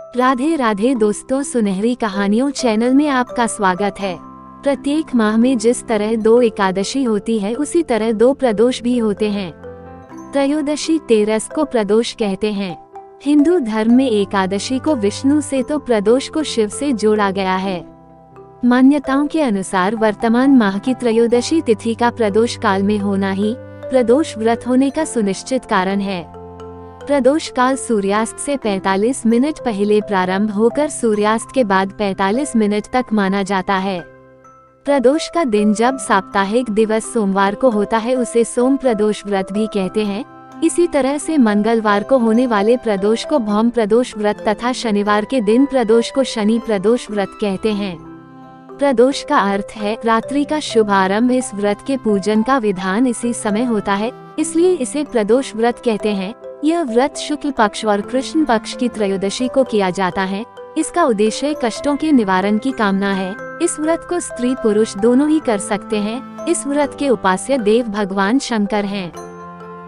राधे राधे दोस्तों, सुनहरी कहानियों चैनल में आपका स्वागत है। प्रत्येक माह में जिस तरह 2 एकादशी होती है उसी तरह 2 प्रदोष भी होते हैं। त्रयोदशी तेरस को प्रदोष कहते हैं। हिंदू धर्म में एकादशी को विष्णु से तो प्रदोष को शिव से जोड़ा गया है। मान्यताओं के अनुसार वर्तमान माह की त्रयोदशी तिथि का प्रदोष काल में होना ही प्रदोष व्रत होने का सुनिश्चित कारण है। प्रदोष काल सूर्यास्त से 45 मिनट पहले प्रारंभ होकर सूर्यास्त के बाद 45 मिनट तक माना जाता है। प्रदोष का दिन जब साप्ताहिक दिवस सोमवार को होता है उसे सोम प्रदोष व्रत भी कहते हैं। इसी तरह से मंगलवार को होने वाले प्रदोष को भौम प्रदोष व्रत तथा शनिवार के दिन प्रदोष को शनि प्रदोष व्रत कहते हैं। प्रदोष का अर्थ है रात्रि का शुभ आरंभ। इस व्रत के पूजन का विधान इसी समय होता है, इसलिए इसे प्रदोष व्रत कहते हैं। यह व्रत शुक्ल पक्ष और कृष्ण पक्ष की त्रयोदशी को किया जाता है। इसका उद्देश्य कष्टों के निवारण की कामना है। इस व्रत को स्त्री पुरुष दोनों ही कर सकते हैं। इस व्रत के उपास्य देव भगवान शंकर हैं।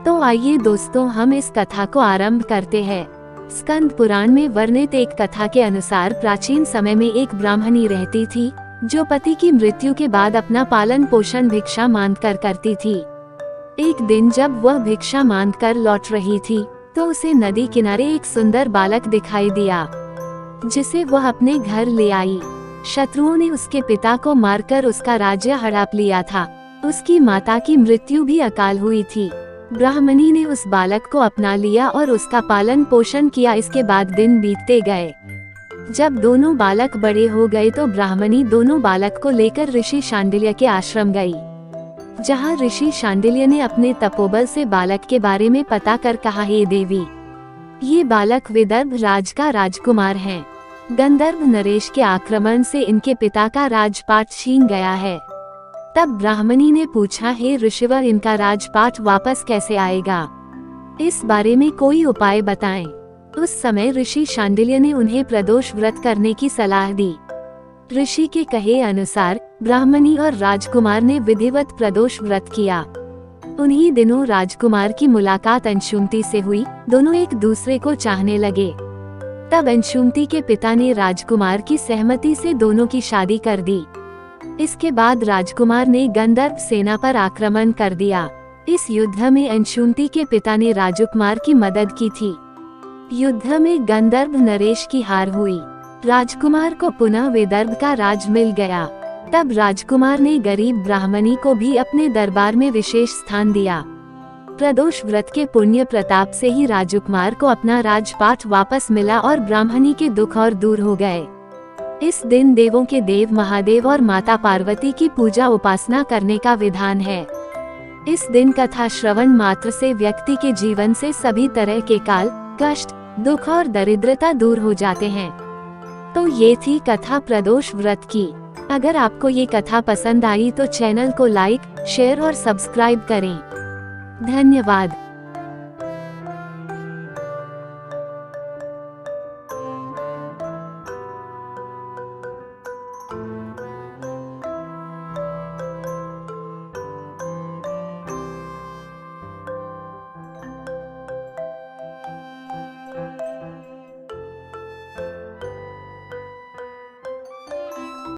तो आइए दोस्तों, हम इस कथा को आरंभ करते हैं। स्कंद पुराण में वर्णित एक कथा के अनुसार प्राचीन समय में एक ब्राह्मणी रहती थी जो पति की मृत्यु के बाद अपना पालन पोषण भिक्षा मांगकर करती थी। एक दिन जब वह भिक्षा मांगकर लौट रही थी तो उसे नदी किनारे एक सुंदर बालक दिखाई दिया जिसे वह अपने घर ले आई। शत्रुओं ने उसके पिता को मारकर उसका राज्य हड़प लिया था। उसकी माता की मृत्यु भी अकाल हुई थी। ब्राह्मणी ने उस बालक को अपना लिया और उसका पालन पोषण किया। इसके बाद दिन बीतते गए। जब दोनों बालक बड़े हो गए तो ब्राह्मणी दोनों बालक को लेकर ऋषि शांडिल्य के आश्रम गई, जहाँ ऋषि शांडिल्य ने अपने तपोबल से बालक के बारे में पता कर कहा, हे देवी, ये बालक विदर्भ राज का राजकुमार है। गंधर्व नरेश के आक्रमण से इनके पिता का राजपाट छीन गया है। तब ब्राह्मणी ने पूछा, हे ऋषिवर, इनका राजपाट वापस कैसे आएगा? इस बारे में कोई उपाय बताएं। उस समय ऋषि शांडिल्य ने उन्हें प्रदोष व्रत करने की सलाह दी। ऋषि के कहे अनुसार ब्राह्मणी और राजकुमार ने विधिवत प्रदोष व्रत किया। उन्हीं दिनों राजकुमार की मुलाकात अंशुमती से हुई। दोनों एक दूसरे को चाहने लगे। तब अंशुमती के पिता ने राजकुमार की सहमति से दोनों की शादी कर दी। इसके बाद राजकुमार ने गंधर्व सेना पर आक्रमण कर दिया। इस युद्ध में अंशुमती के पिता ने राजकुमार की मदद की थी। युद्ध में गंधर्व नरेश की हार हुई। राजकुमार को पुनः विदर्भ का राज मिल गया। तब राजकुमार ने गरीब ब्राह्मणी को भी अपने दरबार में विशेष स्थान दिया। प्रदोष व्रत के पुण्य प्रताप से ही राजकुमार को अपना राजपाट वापस मिला और ब्राह्मणी के दुख और दूर हो गए। इस दिन देवों के देव महादेव और माता पार्वती की पूजा उपासना करने का विधान है। इस दिन कथा श्रवण मात्र से व्यक्ति के जीवन से सभी तरह के काल, कष्ट, दुख और दरिद्रता दूर हो जाते हैं। तो ये थी कथा प्रदोष व्रत की। अगर आपको ये कथा पसंद आई तो चैनल को लाइक, शेयर और सब्सक्राइब करें। धन्यवाद।